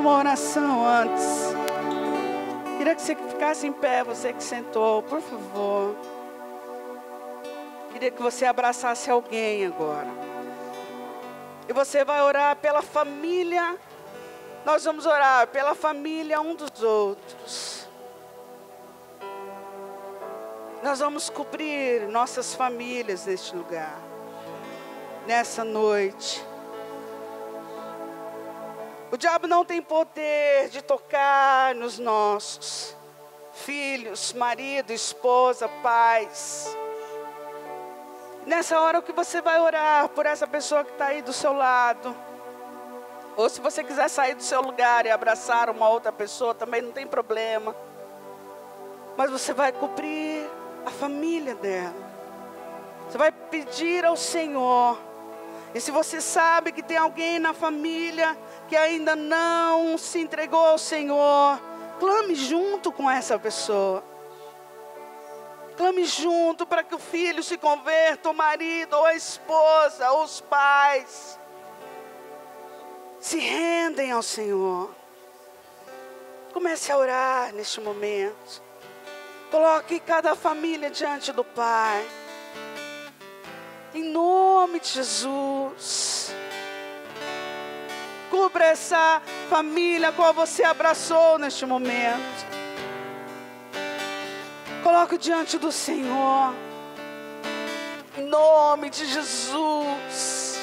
uma oração antes. Queria que você ficasse em pé, você que sentou, por favor. Queria que você abraçasse alguém agora. E você vai orar pela família. Nós vamos orar pela família um dos outros. Nós vamos cobrir nossas famílias neste lugar, nessa noite. O diabo não tem poder de tocar nos nossos filhos, marido, esposa, pais. Nessa hora o que você vai orar por essa pessoa que está aí do seu lado. Ou se você quiser sair do seu lugar e abraçar uma outra pessoa, também não tem problema. Mas você vai cobrir a família dela. Você vai pedir ao Senhor. E se você sabe que tem alguém na família que ainda não se entregou ao Senhor, clame junto com essa pessoa. Clame junto para que o filho se converta, o marido, ou a esposa, ou os pais. Se rendem ao Senhor. Comece a orar neste momento. Coloque cada família diante do Pai. Em nome de Jesus. Cubra essa família a qual você abraçou neste momento. Coloque diante do Senhor. Em nome de Jesus.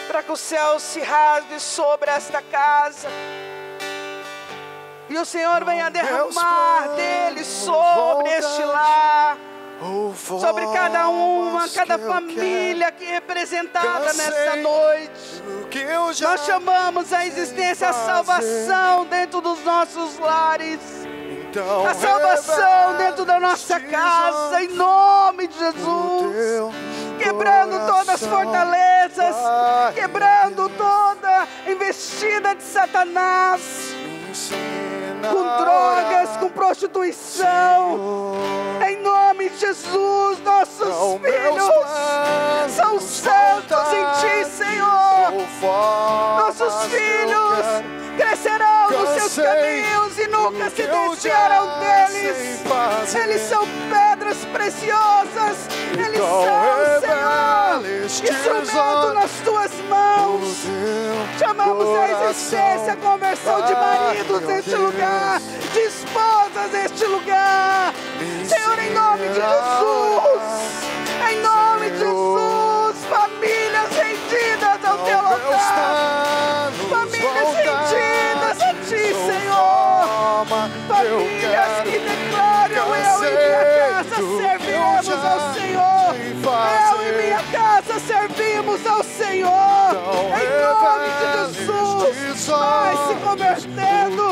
Para que o céu se rasgue sobre esta casa. E o Senhor venha derramar dele sobre este lar. Sobre cada uma, cada família aqui representada nesta noite. Nós chamamos a existência, a salvação dentro dos nossos lares. A salvação dentro da nossa casa, em nome de Jesus. Quebrando todas as fortalezas, quebrando toda investida de Satanás. Com drogas, com prostituição. Em nome de Jesus, nossos filhos são santos em Ti, Senhor. Nossos filhos crescerão nos seus caminhos e nunca se desviarão deles. Eles são pedras preciosas. Eles são, Senhor, instrumento nas Tuas mãos. Chamamos a existência, a conversão de maridos neste lugar, de esposas neste lugar. Senhor, em nome de Jesus, em nome de Jesus, famílias rendidas ao Teu altar, famílias rendidas a Ti, Senhor, famílias que declaram: eu e minha casa servimos ao Senhor, eu e minha casa servimos ao Senhor, em nome de Jesus. Vai se convertendo,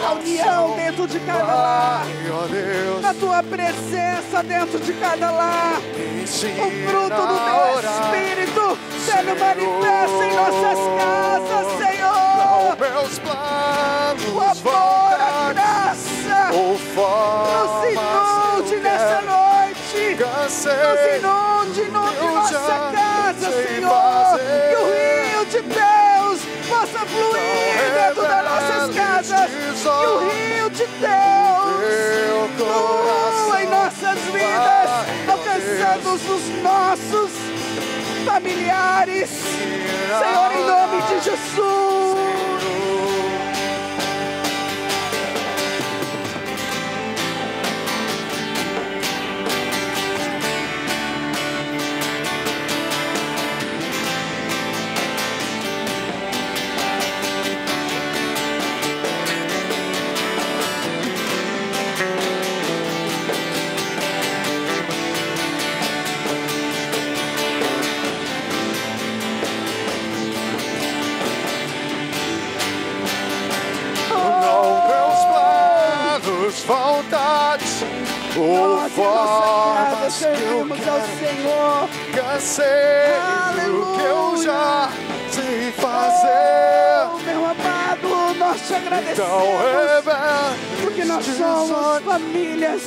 a união dentro de cada lar, a Tua presença dentro de cada lar, o fruto do Teu Espírito sendo manifesto em nossas casas, Senhor. O amor, a graça, nos inunde nessa noite, nos inunde nossa casa, Senhor. Que o rio de Deus possa fluir dentro das nossas casas. Que o rio de Deus flua em nossas vidas, alcançando os nossos familiares, Senhor, em nome de Jesus. vontades ou formas que eu quero. Cansei do que eu já sei fazer. Oh, meu amado, nós te agradecemos, Então, porque nós somos famílias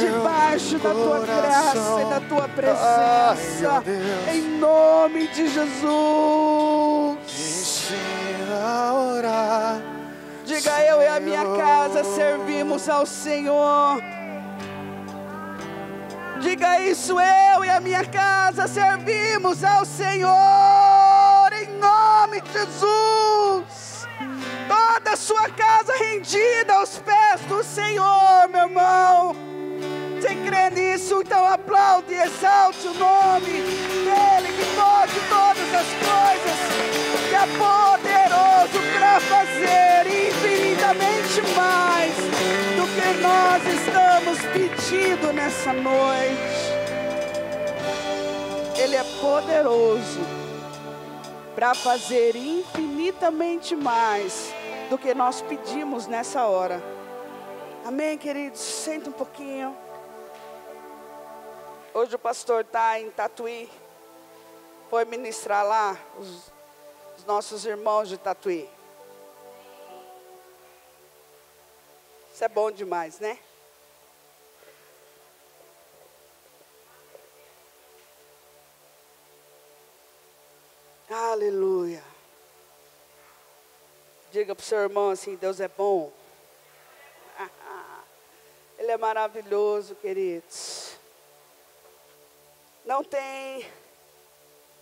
debaixo da tua graça e da tua presença. Em nome de Jesus. servimos ao Senhor. Diga isso: eu e a minha casa servimos ao Senhor, em nome de Jesus. Toda a sua casa rendida aos pés do Senhor, meu irmão. Você crê nisso? Então aplaude e exalte o nome dEle, que pode todas as coisas, que é poderoso para fazer infinitamente mais do que nós estamos pedindo nessa noite. Ele é poderoso para fazer infinitamente mais do que nós pedimos nessa hora. Amém, queridos? Senta um pouquinho. Hoje o pastor está em Tatuí. Foi ministrar lá os nossos irmãos de Tatuí. Isso é bom demais, né? Aleluia. Diga para o seu irmão assim: Deus é bom. Ele é maravilhoso, queridos. Não tem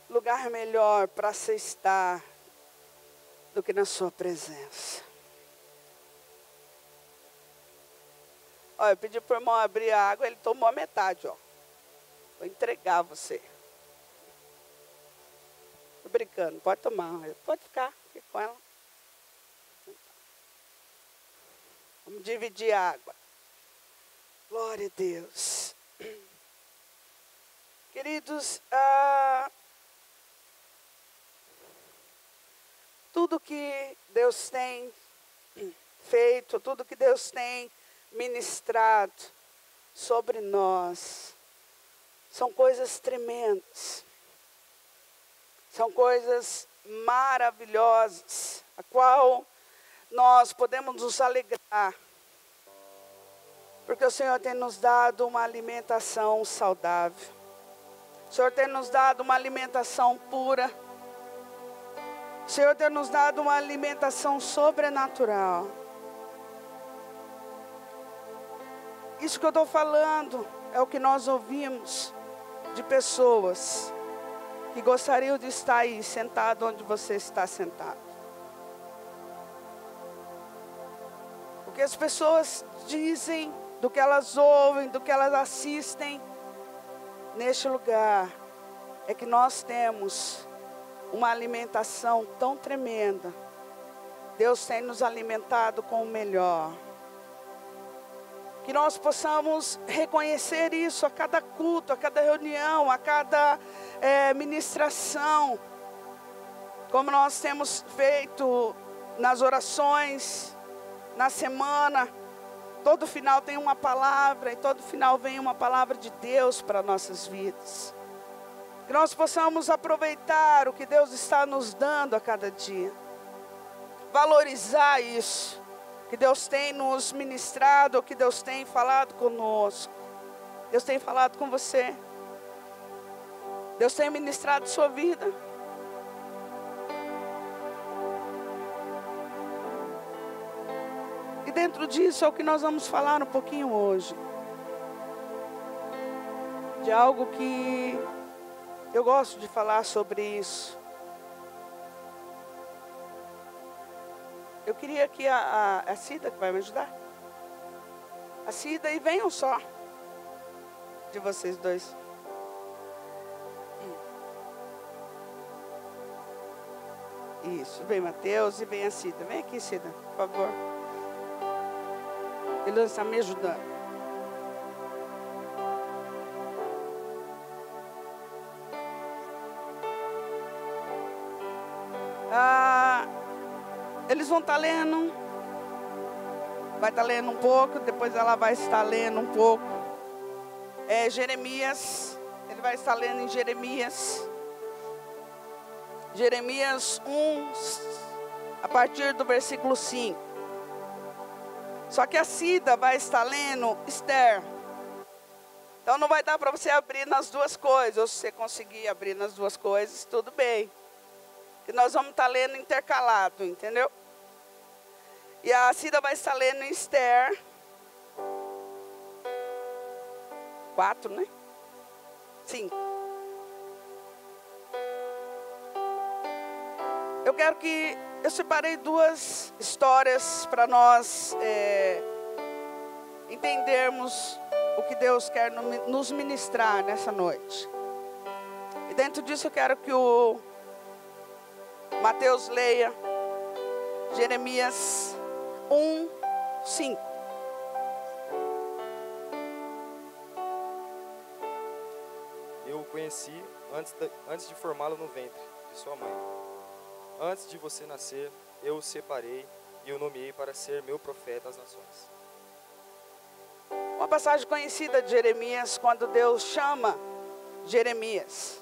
lugar melhor para se estar do que na sua presença. Olha, eu pedi para o irmão abrir a água, ele tomou a metade, ó. Vou entregar a você. Tô brincando, pode tomar, pode ficar com ela. Vamos dividir a água. Glória a Deus. Queridos, tudo que Deus tem feito, tudo que Deus tem ministrado sobre nós, são coisas tremendas, são coisas maravilhosas, a qual nós podemos nos alegrar, porque o Senhor tem nos dado uma alimentação saudável. O Senhor tem nos dado uma alimentação pura. O Senhor tem nos dado uma alimentação sobrenatural. Isso que eu estou falando é o que nós ouvimos de pessoas que gostariam de estar aí, sentado onde você está sentado. O que as pessoas dizem, do que elas ouvem, do que elas assistem neste lugar, é que nós temos uma alimentação tão tremenda. Deus tem nos alimentado com o melhor. Que nós possamos reconhecer isso a cada culto, a cada reunião, a cada ministração. Como nós temos feito nas orações, na semana. Todo final tem uma palavra, e todo final vem uma palavra de Deus para nossas vidas. Que nós possamos aproveitar o que Deus está nos dando a cada dia. Valorizar isso, que Deus tem nos ministrado, que Deus tem falado conosco. Deus tem falado com você. Deus tem ministrado sua vida. E dentro disso é o que nós vamos falar um pouquinho hoje. De algo que eu gosto de falar sobre isso. Eu queria que a Cida, que vai me ajudar. A Cida, e venham só. De vocês dois. Isso, vem Mateus e vem a Cida. Vem aqui, Cida, por favor. Ele está me ajudando. Eles vão estar lendo. Vai estar lendo um pouco, depois ela vai estar lendo um pouco. Jeremias, ele vai estar lendo em Jeremias. Jeremias 1, a partir do versículo 5. Só que a Cida vai estar lendo Esther. Então não vai dar para você abrir nas duas coisas. Ou se você conseguir abrir nas duas coisas, tudo bem. E nós vamos estar lendo intercalado, entendeu? E a Cida vai estar lendo Esther. 4, né? 5. Eu separei 2 histórias para nós entendermos o que Deus quer nos ministrar nessa noite. E dentro disso eu quero que o Mateus leia Jeremias 1, 5. Eu o conheci antes de formá-lo no ventre de sua mãe. Antes de você nascer, eu o separei e o nomeei para ser meu profeta às nações. Uma passagem conhecida de Jeremias, quando Deus chama Jeremias: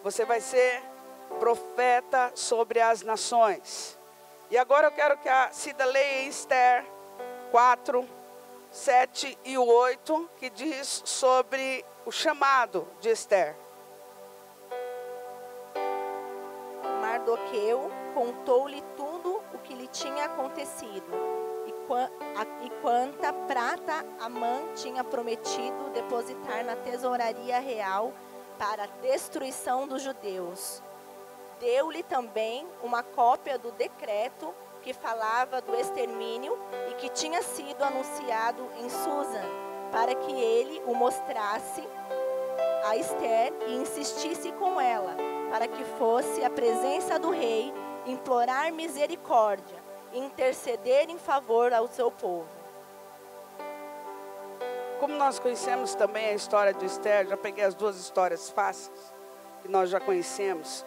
você vai ser profeta sobre as nações. E agora eu quero que a Cida leia Esther 4, 7 e 8, que diz sobre o chamado de Esther. Mardoqueu contou-lhe tudo o que lhe tinha acontecido e quanta prata Amã tinha prometido depositar na tesouraria real para a destruição dos judeus. Deu-lhe também uma cópia do decreto que falava do extermínio e que tinha sido anunciado em Susa, para que ele o mostrasse a Esther e insistisse com ela, para que fosse à presença do rei implorar misericórdia e interceder em favor ao seu povo. Como nós conhecemos também a história de Esther, já peguei as 2 histórias fáceis, que nós já conhecemos.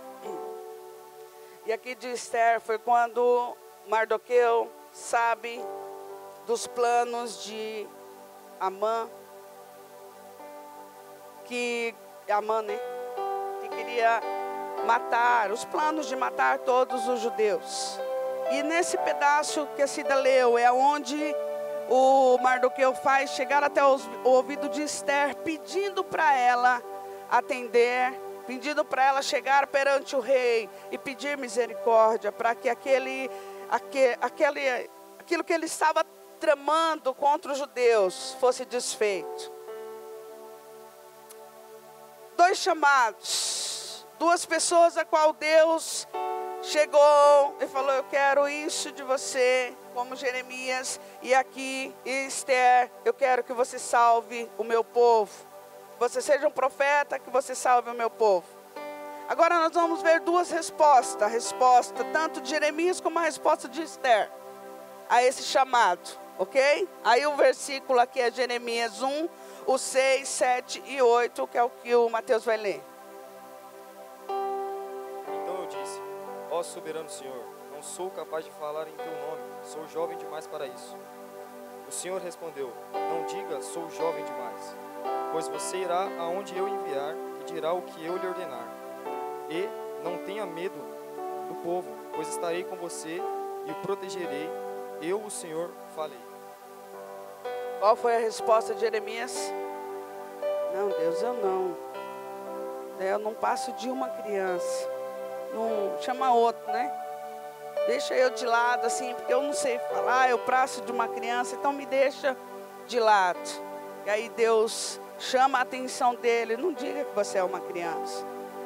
E aqui de Esther foi quando Mardoqueu sabe dos planos de Amã, que queria matar, os planos de matar todos os judeus. E nesse pedaço que a Cida leu, é onde o Mardoqueu faz chegar até o ouvido de Esther, pedindo para ela atender, pedindo para ela chegar perante o rei e pedir misericórdia, para que aquilo que ele estava tramando contra os judeus fosse desfeito. 2 chamados, 2 pessoas a qual Deus chegou e falou: eu quero isso de você, como Jeremias, e aqui Esther, eu quero que você salve o meu povo. Você seja um profeta, que você salve o meu povo. Agora nós vamos ver 2 respostas. A resposta tanto de Jeremias como a resposta de Esther a esse chamado, ok? Aí o versículo aqui é Jeremias 1, o 6, 7 e 8, que é o que o Mateus vai ler. Então eu disse: ó soberano Senhor, não sou capaz de falar em teu nome, sou jovem demais para isso. O Senhor respondeu: não diga, sou jovem demais, pois você irá aonde eu enviar e dirá o que eu lhe ordenar. E não tenha medo do povo, pois estarei com você e o protegerei. Eu, o Senhor, falei. Qual foi a resposta de Jeremias? Não, Deus, eu não passo de uma criança. Não chama outro, né? Deixa eu de lado assim, porque eu não sei falar, eu passo de uma criança, então me deixa de lado. E aí Deus chama a atenção dele: não diga que você é uma criança,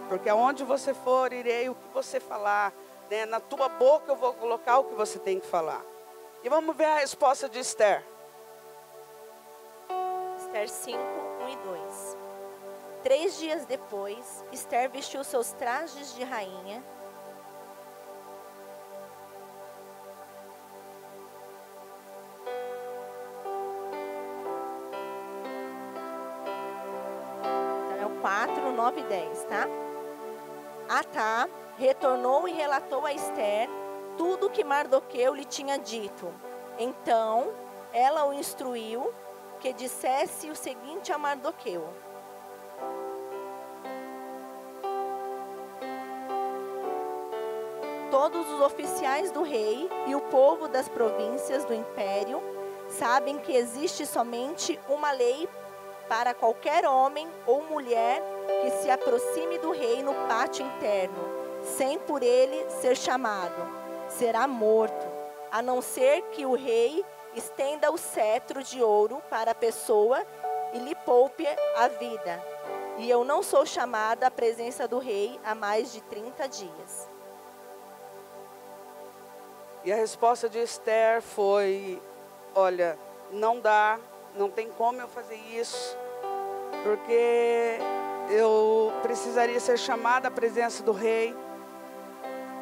porque aonde você for, irei o que você falar, né? Na tua boca eu vou colocar o que você tem que falar. E vamos ver a resposta de Esther. Esther 5, 1 e 2. 3 dias depois, Esther vestiu seus trajes de rainha. Então é o 4, 9 e 10, tá? Atá retornou e relatou a Esther tudo o que Mardoqueu lhe tinha dito. Então, ela o instruiu que dissesse o seguinte a Mardoqueu: todos os oficiais do rei e o povo das províncias do império sabem que existe somente uma lei para qualquer homem ou mulher que se aproxime do rei no pátio interno, sem por ele ser chamado. Será morto, a não ser que o rei estenda o cetro de ouro para a pessoa e lhe poupe a vida. E eu não sou chamada à presença do rei há mais de 30 dias. E a resposta de Esther foi: olha, não dá, não tem como eu fazer isso, porque eu precisaria ser chamada à presença do rei.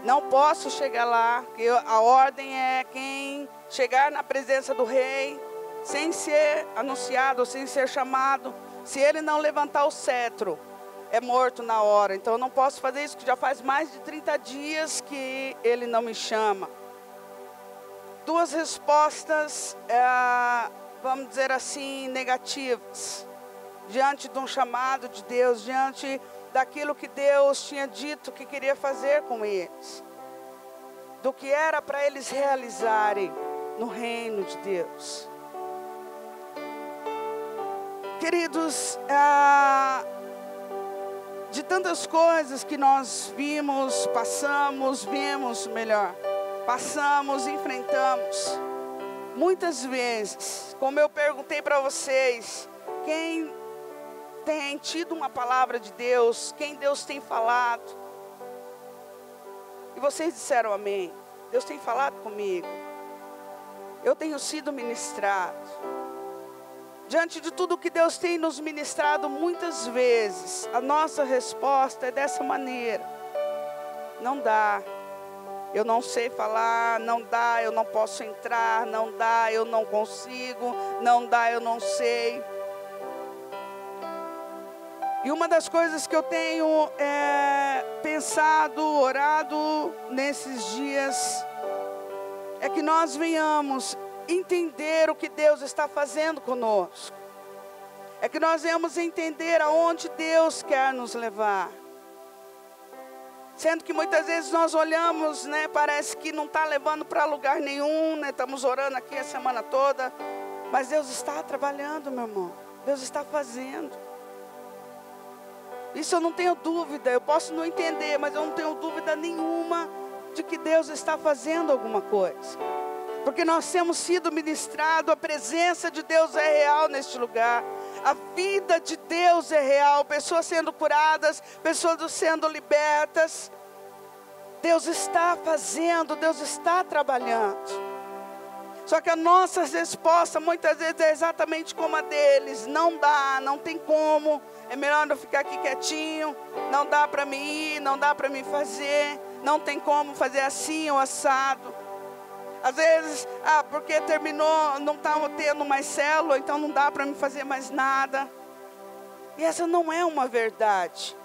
Não posso chegar lá, porque a ordem é quem chegar na presença do rei, sem ser anunciado, sem ser chamado, se ele não levantar o cetro, é morto na hora. Então eu não posso fazer isso, que já faz mais de 30 dias que ele não me chama. Duas respostas, vamos dizer assim, negativas, diante de um chamado de Deus, diante daquilo que Deus tinha dito que queria fazer com eles, do que era para eles realizarem no reino de Deus. Queridos, de tantas coisas que nós vimos, passamos, enfrentamos, muitas vezes, como eu perguntei para vocês, quem tem tido uma palavra de Deus, quem Deus tem falado, e vocês disseram amém. Deus tem falado comigo, eu tenho sido ministrado. Diante de tudo que Deus tem nos ministrado, muitas vezes a nossa resposta é dessa maneira: não dá, eu não sei falar, não dá, eu não posso entrar, não dá, eu não consigo, não dá, eu não sei. E uma das coisas que eu tenho pensado, orado nesses dias, é que nós venhamos entender o que Deus está fazendo conosco. É que nós venhamos entender aonde Deus quer nos levar. Sendo que muitas vezes nós olhamos, né, parece que não está levando para lugar nenhum, né, estamos orando aqui a semana toda, mas Deus está trabalhando, meu irmão. Deus está fazendo. Isso eu não tenho dúvida. Eu posso não entender, mas eu não tenho dúvida nenhuma de que Deus está fazendo alguma coisa. Porque nós temos sido ministrados, a presença de Deus é real neste lugar. A vida de Deus é real, pessoas sendo curadas, pessoas sendo libertas. Deus está fazendo, Deus está trabalhando. Só que a nossa resposta muitas vezes é exatamente como a deles: não dá, não tem como, é melhor eu ficar aqui quietinho, não dá para mim ir, não dá para mim fazer, não tem como fazer assim ou assado. Às vezes, porque terminou, não está tendo mais célula, então não dá para me fazer mais nada. E essa não é uma verdade.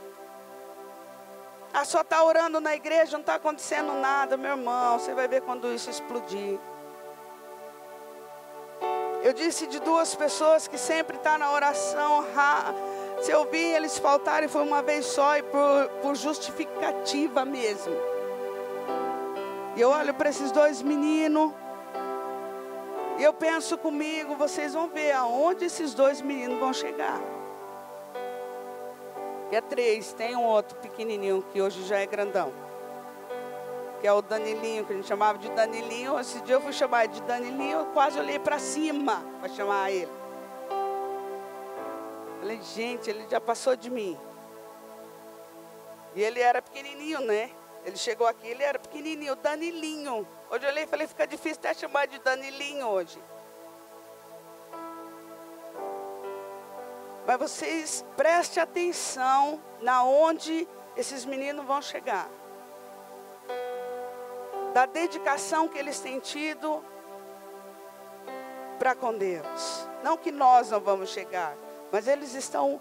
Só está orando na igreja, não está acontecendo nada, meu irmão, você vai ver quando isso explodir. Eu disse de duas pessoas que sempre estão na oração, se eu vi eles faltarem foi uma vez só e por justificativa mesmo. E eu olho para esses dois meninos, e eu penso comigo, vocês vão ver aonde esses dois meninos vão chegar. E é 3, tem um outro pequenininho que hoje já é grandão, que é o Danilinho, que a gente chamava de Danilinho. Esse dia eu fui chamar de Danilinho, eu quase olhei para cima para chamar ele. Falei, gente, ele já passou de mim. E ele era pequenininho, né? Ele chegou aqui, ele era pequenininho, Danilinho. Hoje eu olhei e falei, fica difícil até chamar de Danilinho hoje. Mas vocês prestem atenção na onde esses meninos vão chegar. Da dedicação que eles têm tido para com Deus. Não que nós não vamos chegar, mas eles estão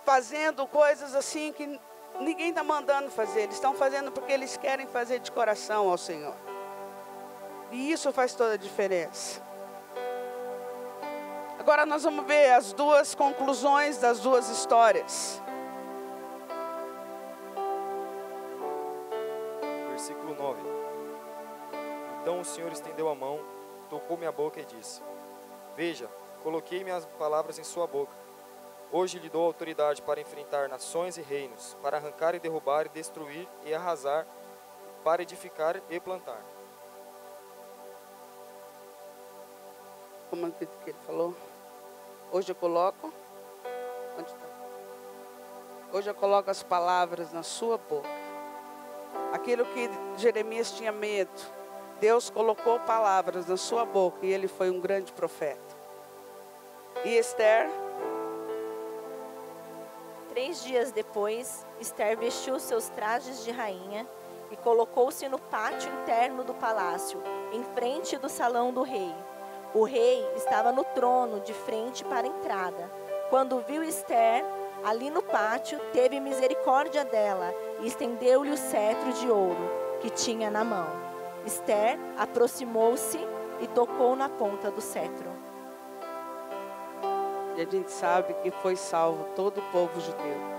fazendo coisas assim que ninguém está mandando fazer. Eles estão fazendo porque eles querem fazer de coração ao Senhor. E isso faz toda a diferença. Agora nós vamos ver as duas conclusões das duas histórias. Versículo 9. Então o Senhor estendeu a mão, tocou minha boca e disse: Veja, coloquei minhas palavras em sua boca. Hoje lhe dou autoridade para enfrentar nações e reinos, para arrancar e derrubar e destruir e arrasar, para edificar e plantar. Como é que ele falou? Hoje eu coloco Onde está? Hoje eu coloco as palavras na sua boca. Aquilo que Jeremias tinha medo, Deus colocou palavras na sua boca e ele foi um grande profeta. E Esther? 3 dias depois, Esther vestiu seus trajes de rainha e colocou-se no pátio interno do palácio, em frente do salão do rei. O rei estava no trono, de frente para a entrada. Quando viu Esther ali no pátio, teve misericórdia dela e estendeu-lhe o cetro de ouro que tinha na mão. Esther aproximou-se e tocou na ponta do cetro. E a gente sabe que foi salvo todo o povo judeu.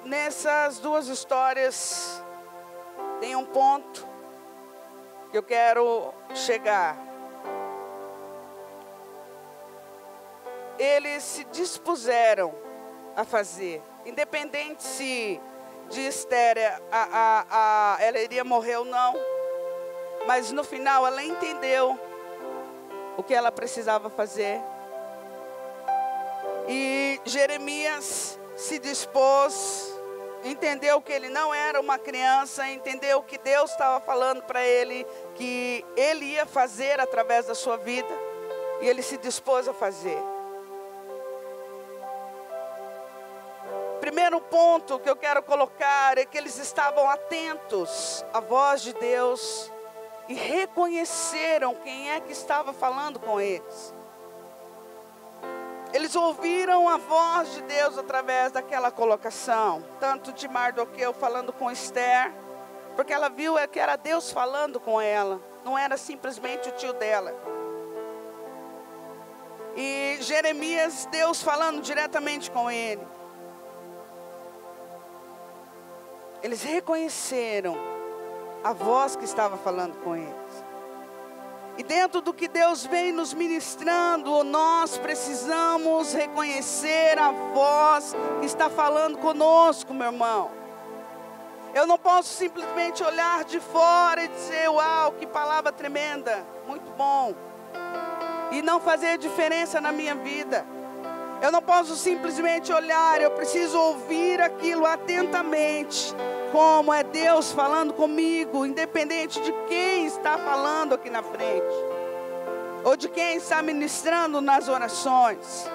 Nessas duas histórias, tem um ponto que eu quero chegar. Eles se dispuseram a fazer, independente se de Esther ela iria morrer ou não, mas no final ela entendeu o que ela precisava fazer. E Jeremias se dispôs, entendeu que ele não era uma criança, entendeu que Deus estava falando para ele, que ele ia fazer através da sua vida, e ele se dispôs a fazer. Primeiro ponto que eu quero colocar é que eles estavam atentos à voz de Deus e reconheceram quem é que estava falando com eles. Eles ouviram a voz de Deus através daquela colocação, tanto de Mardoqueu falando com Esther, porque ela viu que era Deus falando com ela, não era simplesmente o tio dela. E Jeremias, Deus falando diretamente com ele. Eles reconheceram a voz que estava falando com eles. E dentro do que Deus vem nos ministrando, nós precisamos reconhecer a voz que está falando conosco, meu irmão. Eu não posso simplesmente olhar de fora e dizer, uau, que palavra tremenda, muito bom, e não fazer diferença na minha vida. Eu não posso simplesmente olhar, eu preciso ouvir aquilo atentamente, como é Deus falando comigo, independente de quem está falando aqui na frente, ou de quem está ministrando nas orações.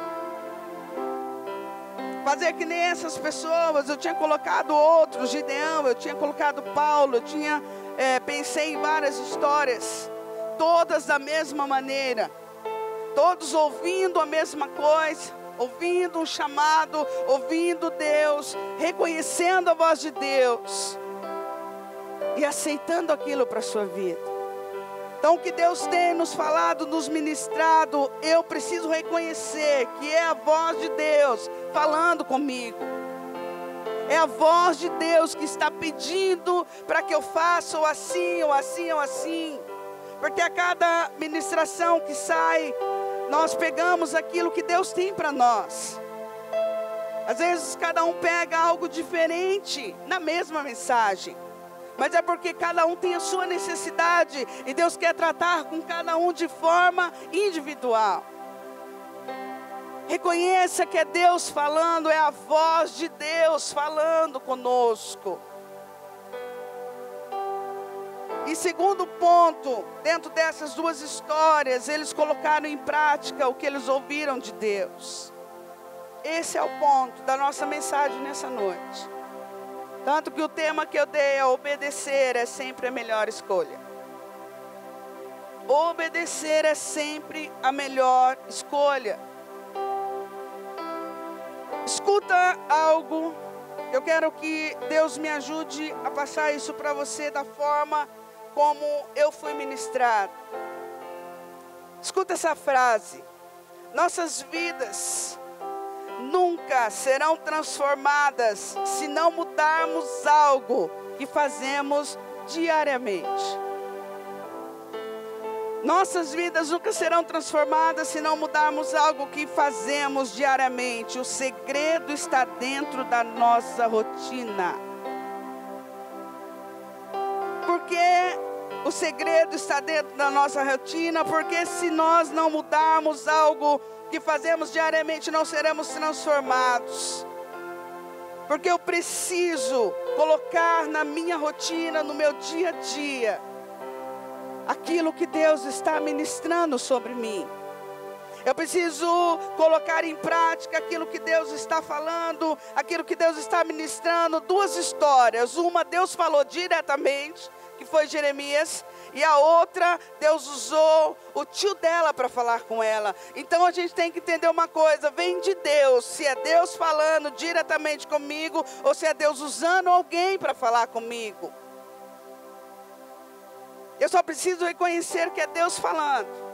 Fazer que nem essas pessoas, eu tinha colocado outros, Gideão, eu tinha colocado Paulo, eu tinha pensei em várias histórias, todas da mesma maneira, todos ouvindo a mesma coisa, ouvindo um chamado, ouvindo Deus, reconhecendo a voz de Deus e aceitando aquilo para a sua vida. Então o que Deus tem nos falado, nos ministrado, eu preciso reconhecer que é a voz de Deus falando comigo. É a voz de Deus que está pedindo para que eu faça ou assim, ou assim, ou assim. Porque a cada ministração que sai, nós pegamos aquilo que Deus tem para nós. Às vezes cada um pega algo diferente na mesma mensagem, mas é porque cada um tem a sua necessidade e Deus quer tratar com cada um de forma individual. Reconheça que é Deus falando, é a voz de Deus falando conosco. E segundo ponto, dentro dessas duas histórias, eles colocaram em prática o que eles ouviram de Deus. Esse é o ponto da nossa mensagem nessa noite. Tanto que o tema que eu dei é obedecer é sempre a melhor escolha. Obedecer é sempre a melhor escolha. Escuta algo, eu quero que Deus me ajude a passar isso para você da forma como eu fui ministrado. Escuta essa frase: nossas vidas nunca serão transformadas se não mudarmos algo que fazemos diariamente. Nossas vidas nunca serão transformadas se não mudarmos algo que fazemos diariamente. O segredo está dentro da nossa rotina. Porque O segredo está dentro da nossa rotina, porque se nós não mudarmos algo que fazemos diariamente, não seremos transformados. Porque eu preciso colocar na minha rotina, no meu dia a dia, aquilo que Deus está ministrando sobre mim. Eu preciso colocar em prática aquilo que Deus está falando, aquilo que Deus está ministrando. Duas histórias. Uma, Deus falou diretamente, que foi Jeremias. E a outra, Deus usou o tio dela para falar com ela. Então a gente tem que entender uma coisa: vem de Deus. Se é Deus falando diretamente comigo, ou se é Deus usando alguém para falar comigo. Eu só preciso reconhecer que é Deus falando.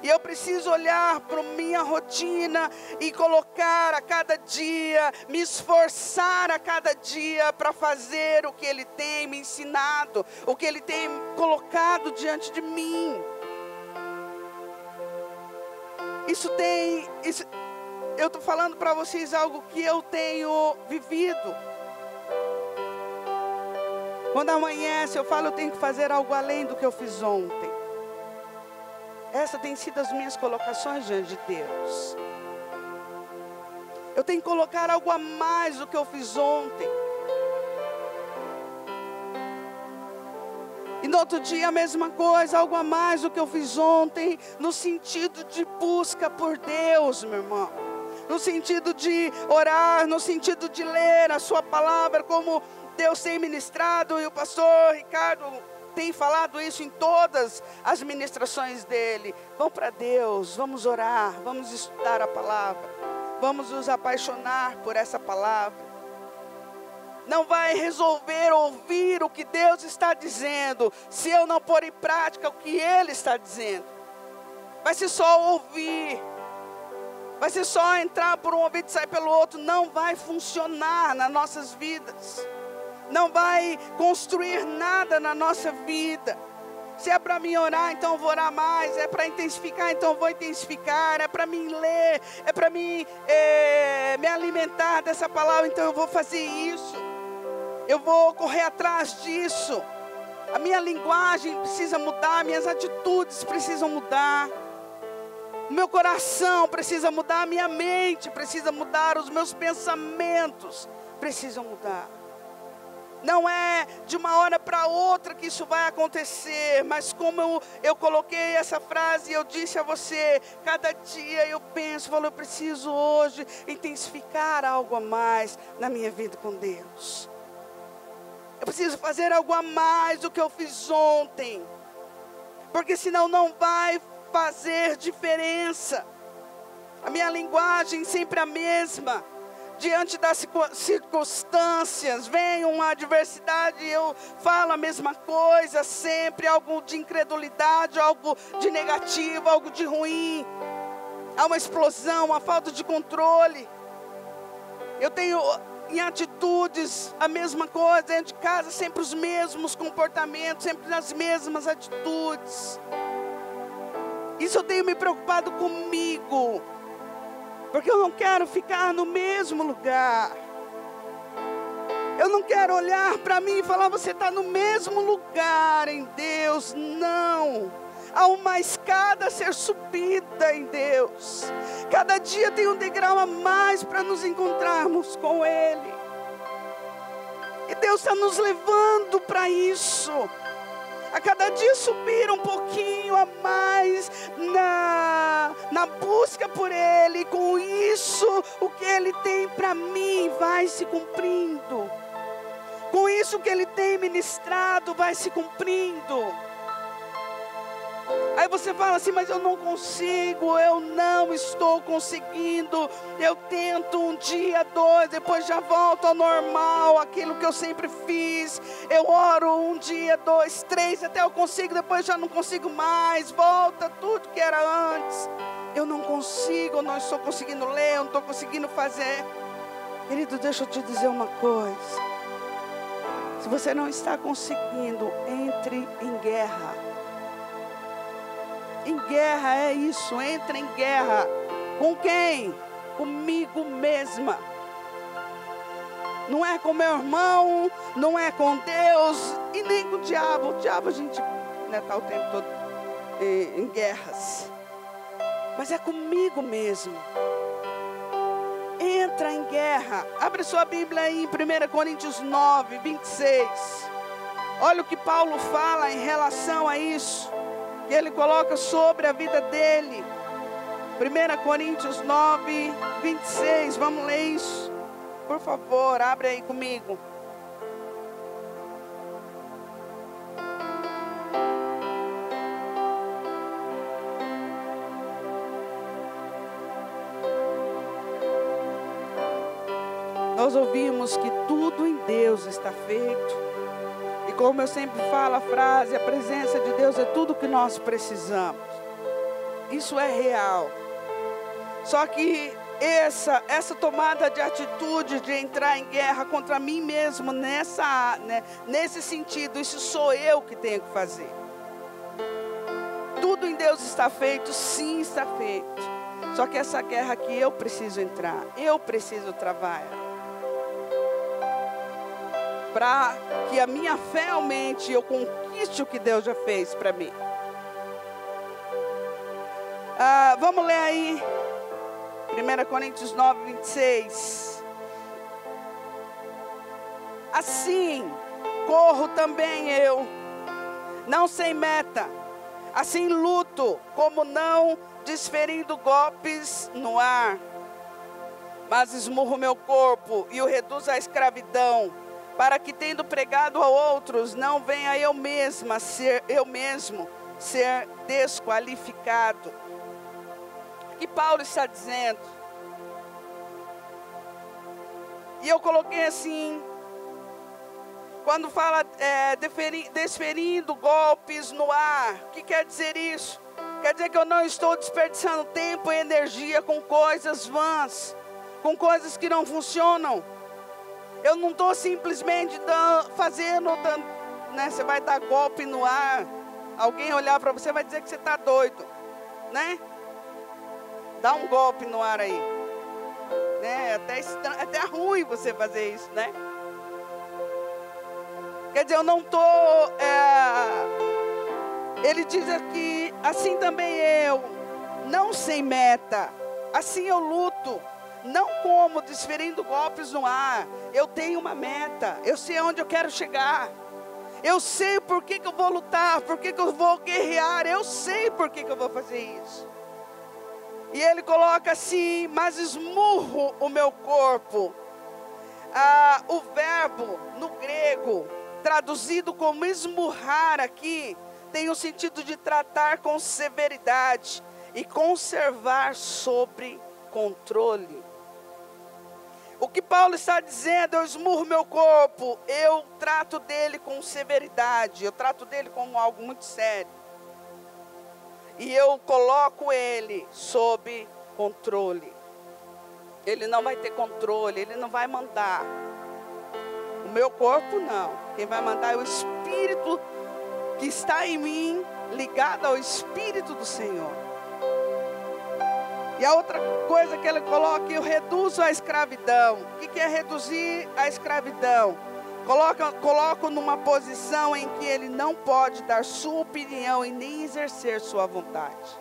E eu preciso olhar para a minha rotina e colocar a cada dia, me esforçar a cada dia para fazer o que Ele tem me ensinado, o que Ele tem colocado diante de mim. Eu estou falando para vocês algo que eu tenho vivido. Quando amanhece, eu falo, eu tenho que fazer algo além do que eu fiz ontem. Essa tem sido as minhas colocações diante de Deus. Eu tenho que colocar algo a mais do que eu fiz ontem. E no outro dia a mesma coisa, algo a mais do que eu fiz ontem, no sentido de busca por Deus, meu irmão. No sentido de orar, no sentido de ler a sua palavra, como Deus tem ministrado, e o pastor Ricardo tem falado isso em todas as ministrações dele. Vamos para Deus, vamos orar, vamos estudar a palavra, vamos nos apaixonar por essa palavra. Não vai resolver ouvir o que Deus está dizendo se eu não pôr em prática o que Ele está dizendo. Vai ser só ouvir, vai ser só entrar por um ouvido e sair pelo outro. Não vai funcionar nas nossas vidas. Não vai construir nada na nossa vida. Se é para mim orar, então eu vou orar mais. É para intensificar, então eu vou intensificar. É para mim ler, é para mim me alimentar dessa palavra, então eu vou fazer isso. Eu vou correr atrás disso. A minha linguagem precisa mudar, minhas atitudes precisam mudar. O meu coração precisa mudar, a minha mente precisa mudar, os meus pensamentos precisam mudar. Não é de uma hora para outra que isso vai acontecer, mas como eu coloquei essa frase, eu disse a você, cada dia eu penso, eu preciso hoje intensificar algo a mais na minha vida com Deus. Eu preciso fazer algo a mais do que eu fiz ontem, porque senão não vai fazer diferença. A minha linguagem sempre a mesma. Diante das circunstâncias, vem uma adversidade, eu falo a mesma coisa, sempre algo de incredulidade, algo de negativo, algo de ruim. Há uma explosão, uma falta de controle. Eu tenho em atitudes a mesma coisa, dentro de casa sempre os mesmos comportamentos, sempre as mesmas atitudes. Isso eu tenho me preocupado comigo. Porque eu não quero ficar no mesmo lugar. Eu não quero olhar para mim e falar, você está no mesmo lugar em Deus. Não. Há uma escada a ser subida em Deus. Cada dia tem um degrau a mais para nos encontrarmos com Ele. E Deus está nos levando para isso. A cada dia subir um pouquinho a mais na busca por Ele. Com isso, o que Ele tem para mim vai se cumprindo. Com isso, o que Ele tem ministrado vai se cumprindo. Aí você fala assim, mas eu não consigo, eu não estou conseguindo. Eu tento um dia, dois, depois já volto ao normal, aquilo que eu sempre fiz. Eu oro um dia, dois, três, até eu consigo, depois já não consigo mais. Volta tudo que era antes. Eu não consigo, eu não estou conseguindo ler, eu não estou conseguindo fazer. Querido, deixa eu te dizer uma coisa. Se você não está conseguindo, entre em guerra. Em guerra é isso, entra em guerra. Com quem? Comigo mesma. Não é com meu irmão, não é com Deus e nem com o diabo. O diabo a gente né, tá o tempo todo em guerras. Mas é comigo mesmo. Entra em guerra. Abre sua Bíblia aí em 1 Coríntios 9, 26. Olha o que Paulo fala em relação a isso. Que ele coloca sobre a vida dele. 1 Coríntios 9, 26. Vamos ler isso. Por favor, abre aí comigo. Nós ouvimos que tudo em Deus está feito. E como eu sempre falo a frase, a presença de Deus é tudo que nós precisamos. Isso é real. Só que essa tomada de atitude de entrar em guerra contra mim mesmo, nesse sentido, isso sou eu que tenho que fazer. Tudo em Deus está feito, sim, está feito. Só que essa guerra aqui eu preciso entrar, eu preciso travar ela. Para que a minha fé aumente e eu conquiste o que Deus já fez para mim. Vamos ler aí 1 Coríntios 9, 26. Assim corro também eu, não sem meta, assim luto, como não desferindo golpes no ar, mas esmurro meu corpo e o reduzo à escravidão, para que, tendo pregado a outros, não venha eu mesmo ser desqualificado. O que Paulo está dizendo? E eu coloquei assim, quando fala desferindo golpes no ar, o que quer dizer isso? Quer dizer que eu não estou desperdiçando tempo e energia com coisas vãs, com coisas que não funcionam. Eu não estou simplesmente fazendo, né? Você vai dar golpe no ar, alguém olhar para você vai dizer que você está doido, né? Dá um golpe no ar aí, né? Até ruim você fazer isso, né? Quer dizer, eu não estou... Ele diz aqui, assim também eu, não sem meta, assim eu luto. Não como desferindo golpes no ar. Eu tenho uma meta. Eu sei onde eu quero chegar. Eu sei por que eu vou lutar. Por que eu vou guerrear. Eu sei por que eu vou fazer isso. E ele coloca assim, mas esmurro o meu corpo. O verbo no grego, traduzido como esmurrar aqui, tem o sentido de tratar com severidade e conservar sobre controle. O que Paulo está dizendo, eu esmurro meu corpo, eu trato dele com severidade, eu trato dele como algo muito sério. E eu coloco ele sob controle. Ele não vai ter controle, ele não vai mandar. O meu corpo não. Quem vai mandar é o Espírito que está em mim, ligado ao Espírito do Senhor. E a outra coisa que ele coloca, eu reduzo a escravidão. O que é reduzir a escravidão? Coloco numa posição em que ele não pode dar sua opinião e nem exercer sua vontade.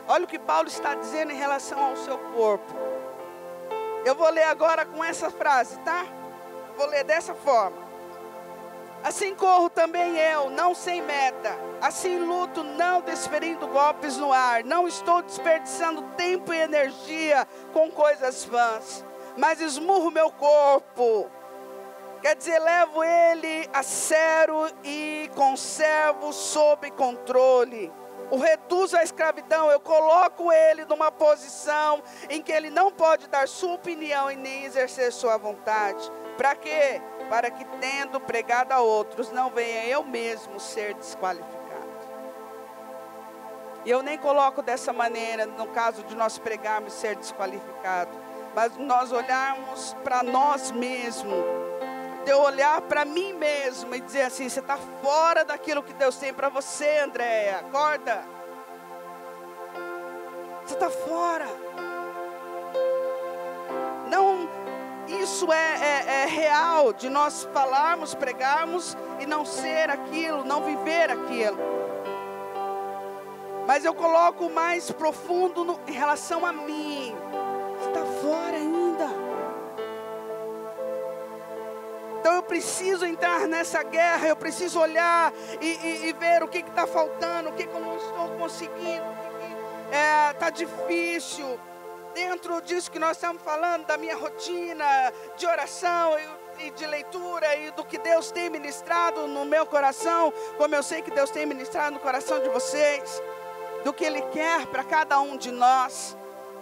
Olha o que Paulo está dizendo em relação ao seu corpo. Eu vou ler agora com essa frase, tá? Vou ler dessa forma. Assim corro também eu, não sem meta. Assim luto, não desferindo golpes no ar. Não estou desperdiçando tempo e energia com coisas vãs. Mas esmurro meu corpo. Quer dizer, levo ele a sério e conservo sob controle. O reduzo à escravidão, eu coloco ele numa posição em que ele não pode dar sua opinião e nem exercer sua vontade. Para quê? Para que, tendo pregado a outros, não venha eu mesmo ser desqualificado. E eu nem coloco dessa maneira, no caso de nós pregarmos ser desqualificado, mas nós olharmos para nós mesmos, de eu olhar para mim mesmo e dizer assim, você está fora daquilo que Deus tem para você, Andréia, acorda. Você está fora. Não, isso é real, de nós falarmos, pregarmos e não ser aquilo, não viver aquilo. Mas eu coloco mais profundo em relação a mim. Você está fora ainda. Então eu preciso entrar nessa guerra, eu preciso olhar e ver o que está faltando, o que eu não estou conseguindo, o que está difícil. Dentro disso que nós estamos falando, da minha rotina de oração e de leitura e do que Deus tem ministrado no meu coração, como eu sei que Deus tem ministrado no coração de vocês, do que Ele quer para cada um de nós.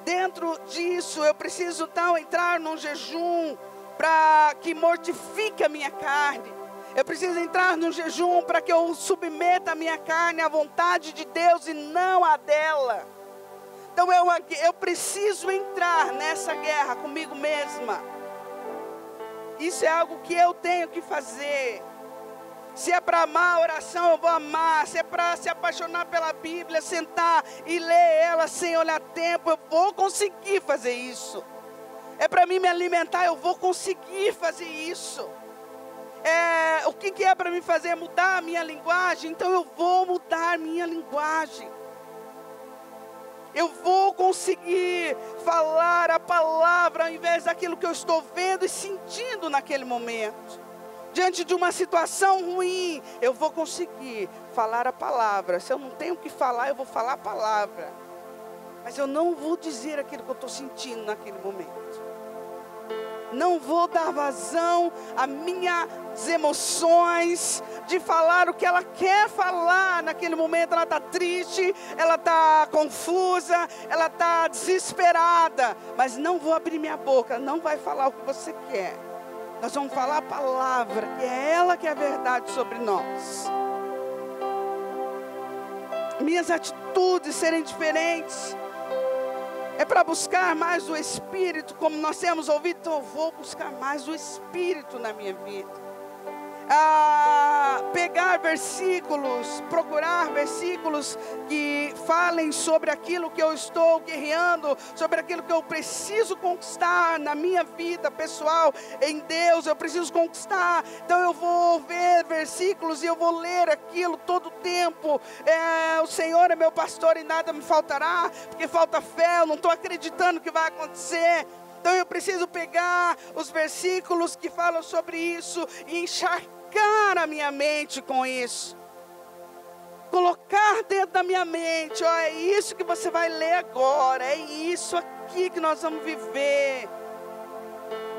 Dentro disso eu preciso então entrar num jejum para que mortifique a minha carne. Eu preciso entrar num jejum para que eu submeta a minha carne à vontade de Deus e não à dela. Então eu preciso entrar nessa guerra comigo mesma. Isso é algo que eu tenho que fazer. Se é para amar a oração, eu vou amar. Se é para se apaixonar pela Bíblia, sentar e ler ela sem olhar tempo, eu vou conseguir fazer isso. É para mim me alimentar, eu vou conseguir fazer isso. O que é para mim fazer? Mudar a minha linguagem? Então eu vou mudar a minha linguagem. Eu vou conseguir falar a palavra ao invés daquilo que eu estou vendo e sentindo naquele momento. Diante de uma situação ruim, eu vou conseguir falar a palavra. Se eu não tenho o que falar, eu vou falar a palavra. Mas eu não vou dizer aquilo que eu estou sentindo naquele momento. Não vou dar vazão às minhas emoções de falar o que ela quer falar naquele momento. Ela está triste, ela está confusa, ela está desesperada. Mas não vou abrir minha boca, não vai falar o que você quer. Nós vamos falar a palavra, que é ela que é a verdade sobre nós. Minhas atitudes serem diferentes. É para buscar mais o Espírito, como nós temos ouvido. Então eu vou buscar mais o Espírito na minha vida. Pegar versículos, procurar versículos que falem sobre aquilo que eu estou guerreando, sobre aquilo que eu preciso conquistar na minha vida pessoal, em Deus, eu preciso conquistar. Então eu vou ver versículos e eu vou ler aquilo todo o tempo. O Senhor é meu pastor e nada me faltará, porque falta fé, eu não estou acreditando que vai acontecer. Então eu preciso pegar os versículos que falam sobre isso e encharcar a minha mente com isso. Colocar dentro da minha mente, é isso que você vai ler agora, é isso aqui que nós vamos viver.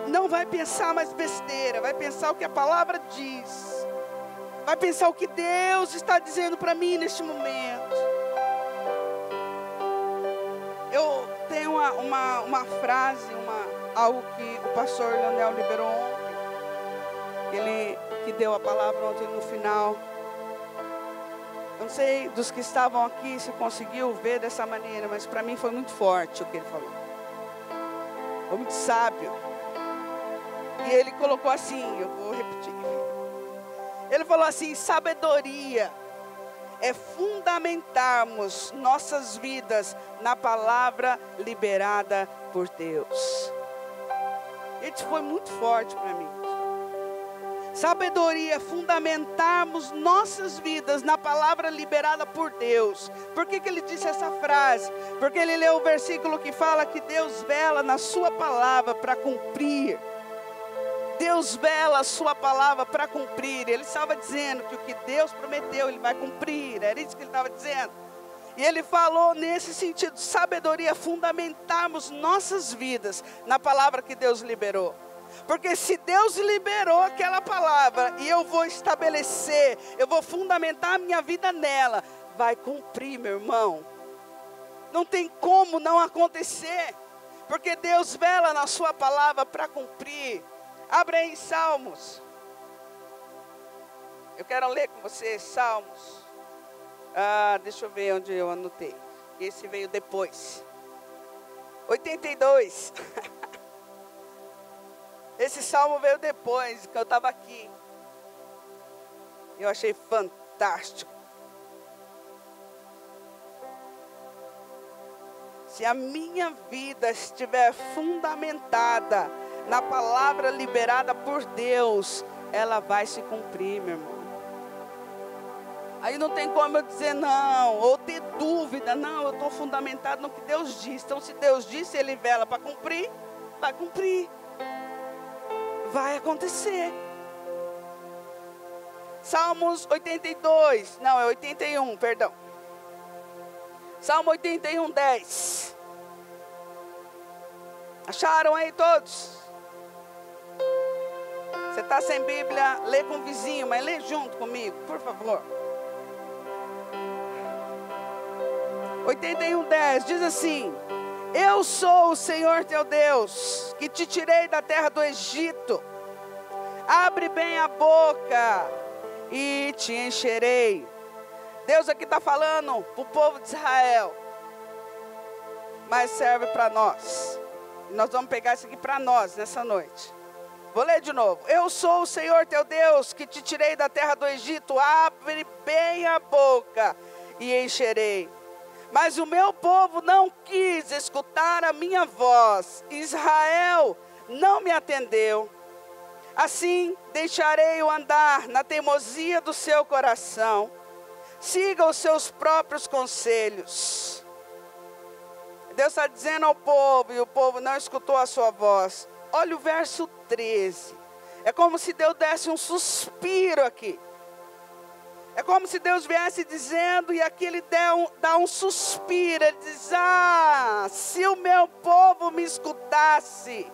Não vai pensar mais besteira, vai pensar o que a palavra diz. Vai pensar o que Deus está dizendo para mim neste momento. Eu tenho uma frase, algo que o pastor Leonel liberou ontem. Ele que deu a palavra ontem no final. Eu não sei dos que estavam aqui se conseguiu ver dessa maneira, mas para mim foi muito forte o que ele falou. Foi muito sábio. E ele colocou assim, eu vou repetir. Ele falou assim: sabedoria é fundamentarmos nossas vidas na palavra liberada por Deus. Isso foi muito forte para mim. Sabedoria é fundamentarmos nossas vidas na palavra liberada por Deus. Por que ele disse essa frase? Porque ele leu o versículo que fala que Deus vela na sua palavra para cumprir. Deus vela a sua palavra para cumprir. Ele estava dizendo que o que Deus prometeu, Ele vai cumprir. Era isso que ele estava dizendo. E ele falou nesse sentido: sabedoria, fundamentarmos nossas vidas na palavra que Deus liberou. Porque se Deus liberou aquela palavra e eu vou estabelecer, eu vou fundamentar a minha vida nela, vai cumprir, meu irmão. Não tem como não acontecer, porque Deus vela na sua palavra para cumprir. Abra aí em Salmos. Eu quero ler com vocês Salmos. Deixa eu ver onde eu anotei. Esse veio depois. 82. Esse salmo veio depois, que eu estava aqui. Eu achei fantástico. Se a minha vida estiver fundamentada na palavra liberada por Deus, ela vai se cumprir, meu irmão. Aí não tem como eu dizer não, ou ter dúvida. Não, eu estou fundamentado no que Deus diz. Então, se Deus disse, Ele vela para cumprir, vai cumprir. Vai acontecer. Salmos 82, não, é 81, perdão. Salmo 81, 10. Acharam aí todos? Você está sem Bíblia, lê com o vizinho, mas lê junto comigo, por favor. 81, 10, diz assim: eu sou o Senhor teu Deus, que te tirei da terra do Egito. Abre bem a boca e te encherei. Deus aqui está falando para o povo de Israel, mas serve para nós. Nós vamos pegar isso aqui para nós nessa noite. Vou ler de novo. Eu sou o Senhor teu Deus, que te tirei da terra do Egito. Abre bem a boca e encherei. Mas o meu povo não quis escutar a minha voz. Israel não me atendeu. Assim deixarei-o andar na teimosia do seu coração. Siga os seus próprios conselhos. Deus está dizendo ao povo, e o povo não escutou a sua voz. Olha o verso 13. É como se Deus desse um suspiro aqui. É como se Deus viesse dizendo, e aqui Ele dá um suspiro. Ele diz: se o meu povo me escutasse,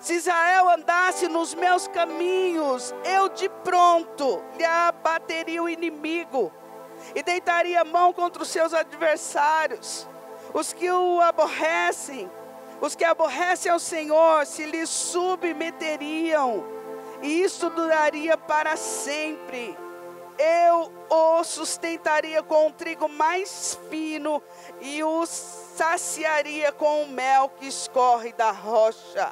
se Israel andasse nos meus caminhos, eu de pronto lhe abateria o inimigo e deitaria a mão contra os seus adversários. Os que o aborrecem, os que aborrecem ao Senhor, se lhe submeteriam, e isso duraria para sempre. Eu o sustentaria com o trigo mais fino e o saciaria com o mel que escorre da rocha.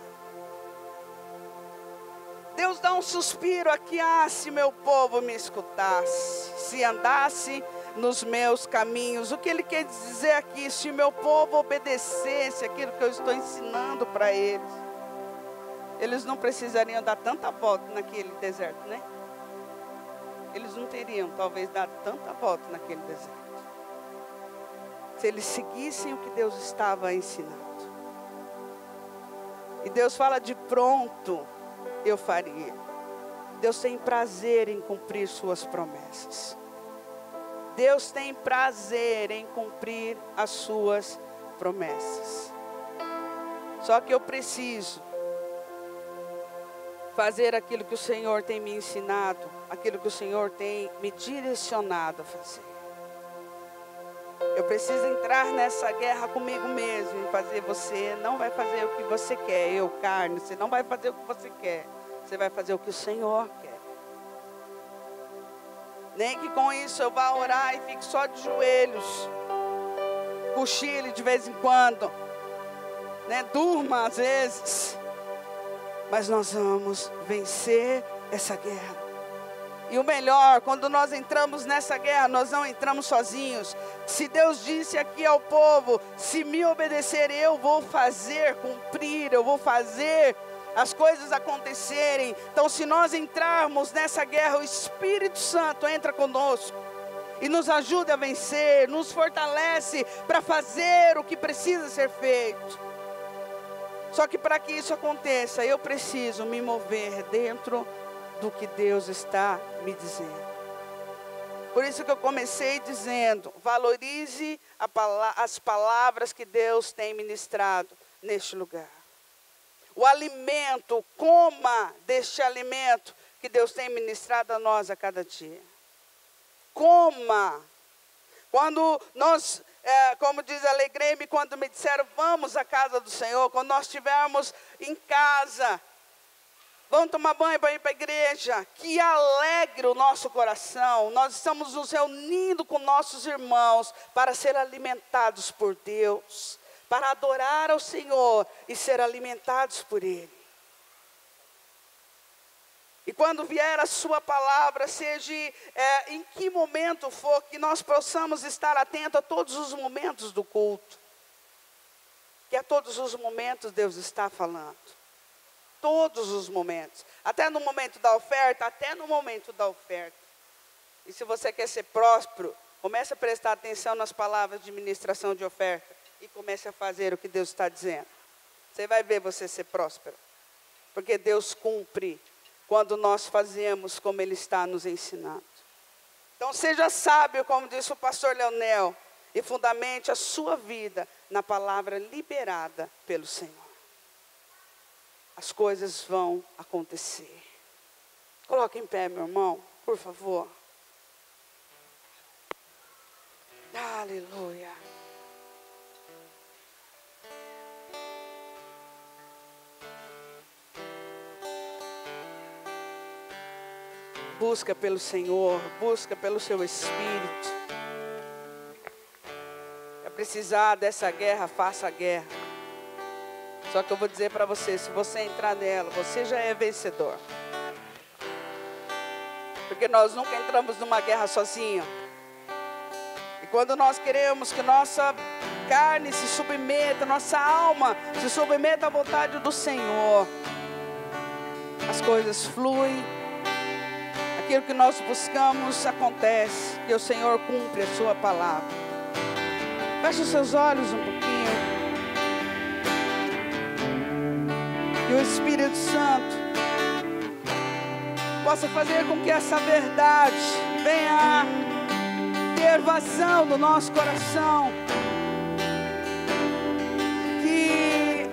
Deus dá um suspiro aqui: se meu povo me escutasse, se andasse nos meus caminhos. O que Ele quer dizer aqui? Se meu povo obedecesse aquilo que eu estou ensinando para eles, eles não precisariam dar tanta volta naquele deserto, né? Eles não teriam, talvez, dado tanta volta naquele deserto, se eles seguissem o que Deus estava ensinando. E Deus fala: de pronto eu faria. Deus tem prazer em cumprir suas promessas. Deus tem prazer em cumprir as suas promessas. Só que eu preciso fazer aquilo que o Senhor tem me ensinado, aquilo que o Senhor tem me direcionado a fazer. Eu preciso entrar nessa guerra comigo mesmo e fazer. Você não vai fazer o que você quer, eu, carne, você não vai fazer o que você quer, você vai fazer o que o Senhor quer. Nem que com isso eu vá orar e fique só de joelhos, cochile de vez em quando, né? Durma às vezes, mas nós vamos vencer essa guerra. E o melhor, quando nós entramos nessa guerra, nós não entramos sozinhos. Se Deus disse aqui ao povo: se me obedecer, eu vou fazer cumprir, eu vou fazer as coisas acontecerem. Então, se nós entrarmos nessa guerra, o Espírito Santo entra conosco e nos ajuda a vencer, nos fortalece para fazer o que precisa ser feito. Só que para que isso aconteça, eu preciso me mover dentro do que Deus está me dizendo. Por isso que eu comecei dizendo: valorize as palavras que Deus tem ministrado neste lugar. O alimento, coma deste alimento que Deus tem ministrado a nós a cada dia. Coma. Quando nós, como diz, alegrei-me quando me disseram: vamos à casa do Senhor. Quando nós estivermos em casa, vamos tomar banho para ir para a igreja. Que alegre o nosso coração. Nós estamos nos reunindo com nossos irmãos para ser alimentados por Deus, para adorar ao Senhor e ser alimentados por Ele. E quando vier a sua palavra, seja em que momento for, que nós possamos estar atentos a todos os momentos do culto. Que a todos os momentos Deus está falando. todos os momentos. Até no momento da oferta, até no momento da oferta. E se você quer ser próspero, comece a prestar atenção nas palavras de ministração de oferta e comece a fazer o que Deus está dizendo. Você vai ver você ser próspero. Porque Deus cumpre quando nós fazemos como Ele está nos ensinando. Então seja sábio, como disse o pastor Leonel, e fundamente a sua vida na palavra liberada pelo Senhor. As coisas vão acontecer. Coloque em pé, meu irmão, por favor. Aleluia. Busca pelo Senhor, busca pelo seu Espírito. É precisar dessa guerra, faça a guerra. Só que eu vou dizer para você, se você entrar nela, você já é vencedor. Porque nós nunca entramos numa guerra sozinho. E quando nós queremos que nossa carne se submeta, nossa alma se submeta à vontade do Senhor, as coisas fluem. Aquilo que nós buscamos acontece, que o Senhor cumpre a sua palavra. Feche os seus olhos um pouquinho. Que o Espírito Santo possa fazer com que essa verdade venha ter vazão no nosso coração. Que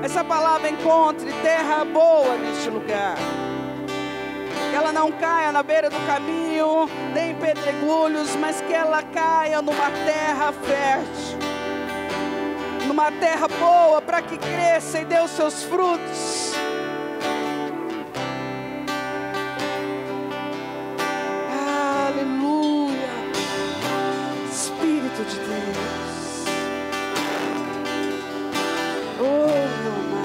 essa palavra encontre terra boa neste lugar. Que ela não caia na beira do caminho, nem em pedregulhos, mas que ela caia numa terra fértil, numa terra boa, para que cresça e dê os seus frutos. Aleluia, Espírito de Deus. Oh, meu amado.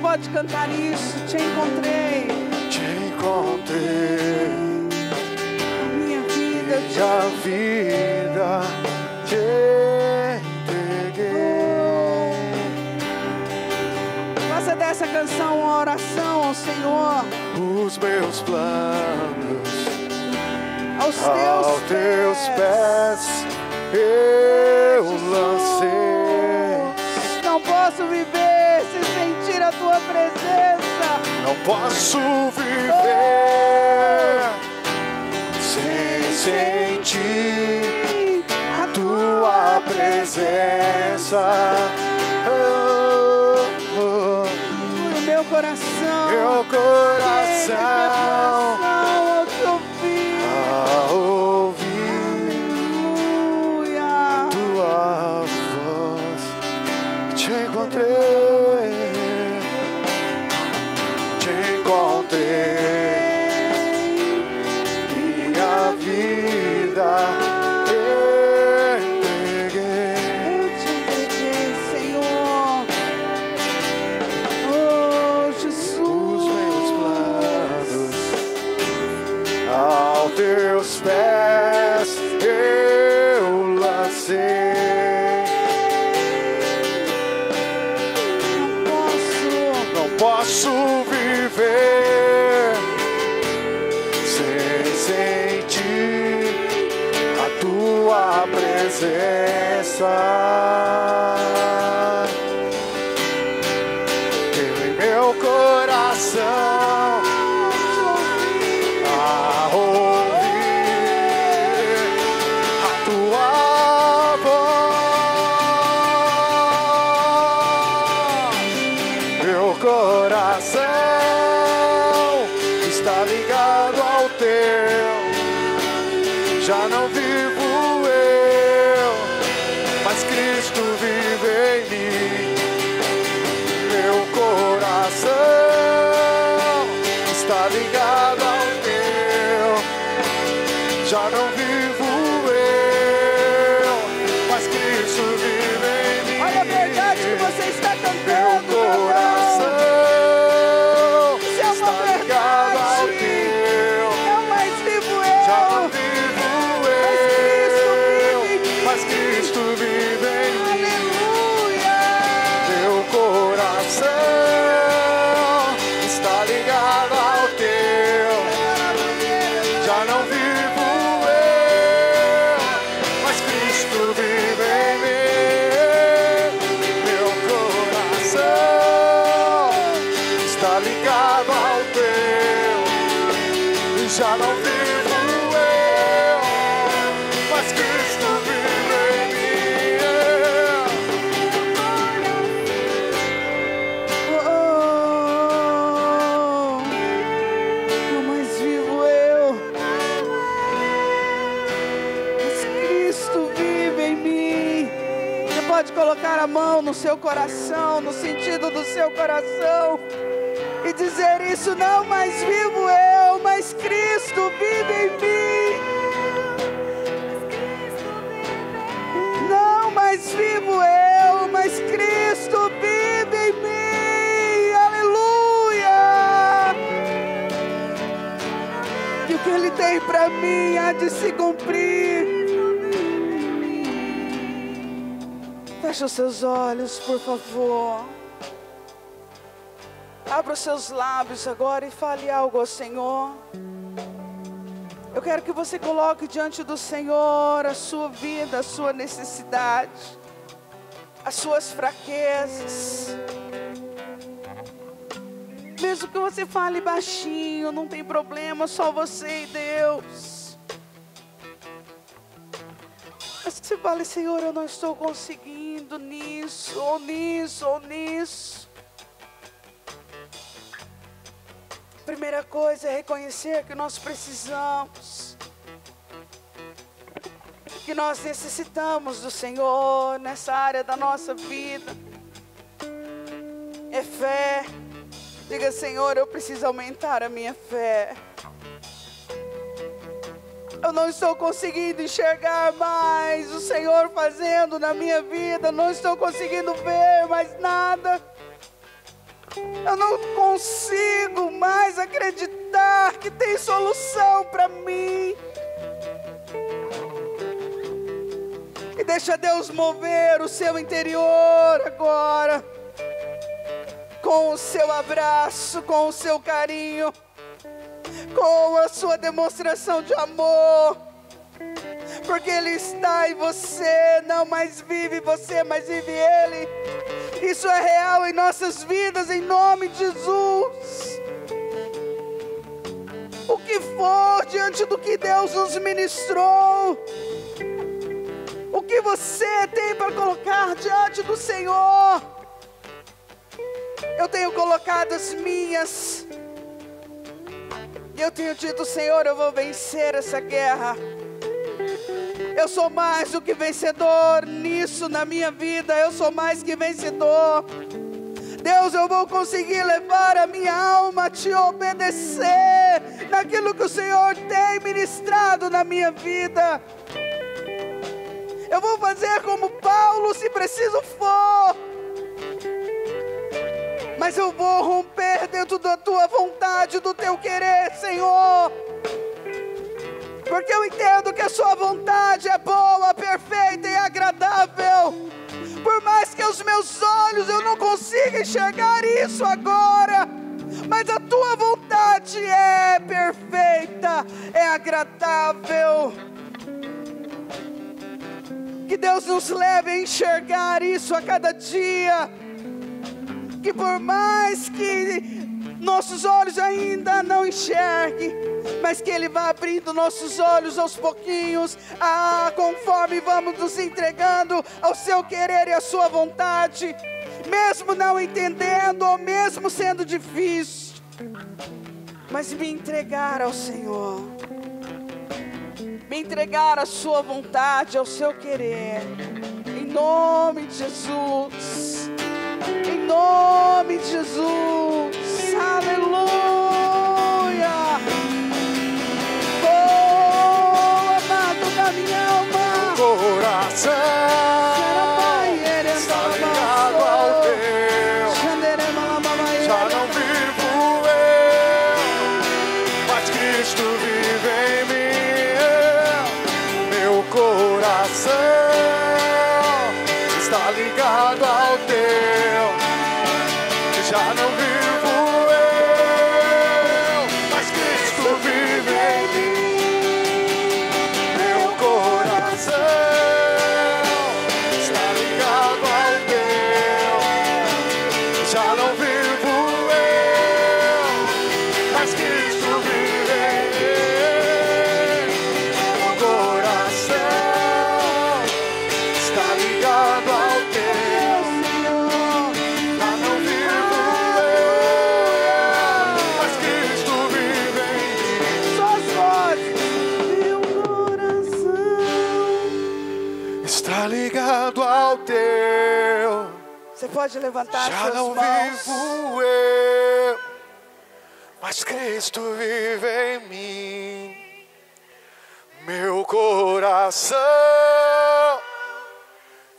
Pode cantar isso, te encontrei. Te encontrei. Minha vida te entreguei. Faça dessa canção uma oração ao Senhor. Os meus planos aos teus pés eu lancei. Não posso viver sem sentir a tua presença. Não posso viver sem sentir a tua presença. O meu coração, ao te ouvir. Aleluia. Tua voz te encontrei. Minha vida eu te entreguei, Senhor. Oh, Jesus. Os meus planos aos teus pés eu lancei. Não posso viver sem sentir a tua presença. presença. Eu em meu coração a ouvir a tua voz. Meu coração está ligado ao teu. Já não vivo eu, mas Cristo vive em mim. Meu coração está ligado ao teu. Já não vivo eu, mas Cristo vive em mim. Olha a verdade que você está Meu cantando. coração Isso é uma está ligado ao verdade. teu. Não mais vivo Já não eu, vivo mas mas Cristo vive em mim. aleluia. Meu coração está ligado ao teu. Já não vivo eu, mas Cristo vive em mim. Meu coração está ligado ao teu. Já não vivo eu, mas Cristo vive em mim. Não mais vivo eu, mas Cristo vive em mim. Você pode colocar a mão no seu coração, no sentido do seu coração, e dizer isso: não mais vivo eu, mas Cristo vive em mim. Não mais vivo eu, mas Cristo vive em mim. Aleluia! Que o que Ele tem para mim há de se cumprir. Feche os seus olhos, por favor. Abra os seus lábios agora e fale algo ao Senhor. Eu quero que você coloque diante do Senhor a sua vida, a sua necessidade, as suas fraquezas. Mesmo que você fale baixinho, não tem problema, só você e Deus. Mas que você fale: Senhor, eu não estou conseguindo nisso, ou nisso, ou nisso. Primeira coisa é reconhecer que nós precisamos, que nós necessitamos do Senhor nessa área da nossa vida. É fé. Diga: Senhor, eu preciso aumentar a minha fé. Eu não estou conseguindo enxergar mais o Senhor fazendo na minha vida. Não estou conseguindo ver mais nada. Eu não consigo mais acreditar que tem solução para mim. E deixa Deus mover o seu interior agora, com o seu abraço, com o seu carinho, com a sua demonstração de amor. Porque Ele está em você, não mais vive você, mas vive Ele. Isso é real em nossas vidas, em nome de Jesus. O que for diante do que Deus nos ministrou, o que você tem para colocar diante do Senhor. Eu tenho colocado as minhas, e eu tenho dito: Senhor, eu vou vencer essa guerra. Eu sou mais do que vencedor nisso na minha vida. Eu sou mais que vencedor. Deus, eu vou conseguir levar a minha alma a te obedecer naquilo que o Senhor tem ministrado na minha vida. Eu vou fazer como Paulo, se preciso for. Mas eu vou romper dentro da tua vontade, do teu querer, Senhor. Porque eu entendo que a sua vontade é boa, perfeita e agradável. Por mais que os meus olhos eu não consiga enxergar isso agora, mas a tua vontade é perfeita, é agradável. Deus nos leve a enxergar isso a cada dia. Que por mais que nossos olhos ainda não enxerguem, mas que Ele vá abrindo nossos olhos aos pouquinhos, conforme vamos nos entregando ao seu querer e à sua vontade, mesmo não entendendo, ou mesmo sendo difícil, mas me entregar ao Senhor, me entregar à sua vontade, ao seu querer, em nome de Jesus, em nome de Jesus, aleluia. Oh, amado da minha alma, Coração está ligado ao teu. Já não vivo eu, mas Cristo vive em mim. Meu coração está ligado ao teu. Já não vivo eu, mas Cristo vive em mim. Meu coração está ligado ao teu. Já não vivo eu, mas Cristo vive em mim. Meu coração está ligado ao teu. Já não vivo eu, mas Cristo vive em mim. Só as vozes. Meu coração. Está ligado ao teu. Você pode levantar Já suas não mãos. vivo eu, mas Cristo vive em mim. Meu coração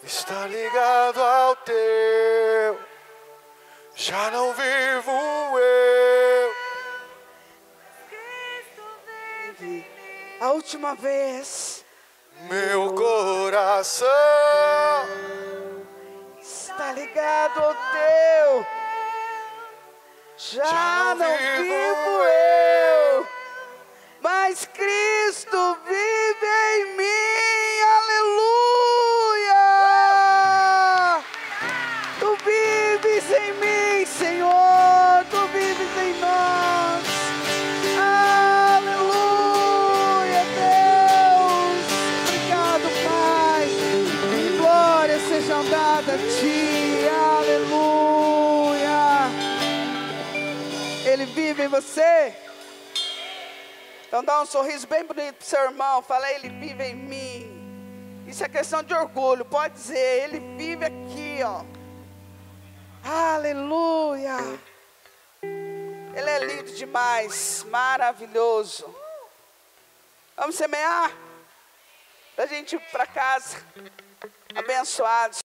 está ligado ao teu. Já não vivo eu. A última vez. Meu coração Está ligado ao teu. Já não vivo eu, mas Cristo vive em mim. Aleluia! Tu vives em mim, Senhor. Tu vives em nós. Aleluia, Deus. Obrigado, Pai. Glórias sejam dadas a Ti. Aleluia. Ele vive em você. Então dá um sorriso bem bonito pro seu irmão. Fala, Ele vive em mim. Isso é questão de orgulho. Pode dizer, Ele vive aqui, ó. Aleluia. Ele é lindo demais. Maravilhoso. Vamos semear? Pra gente ir para casa. Abençoados.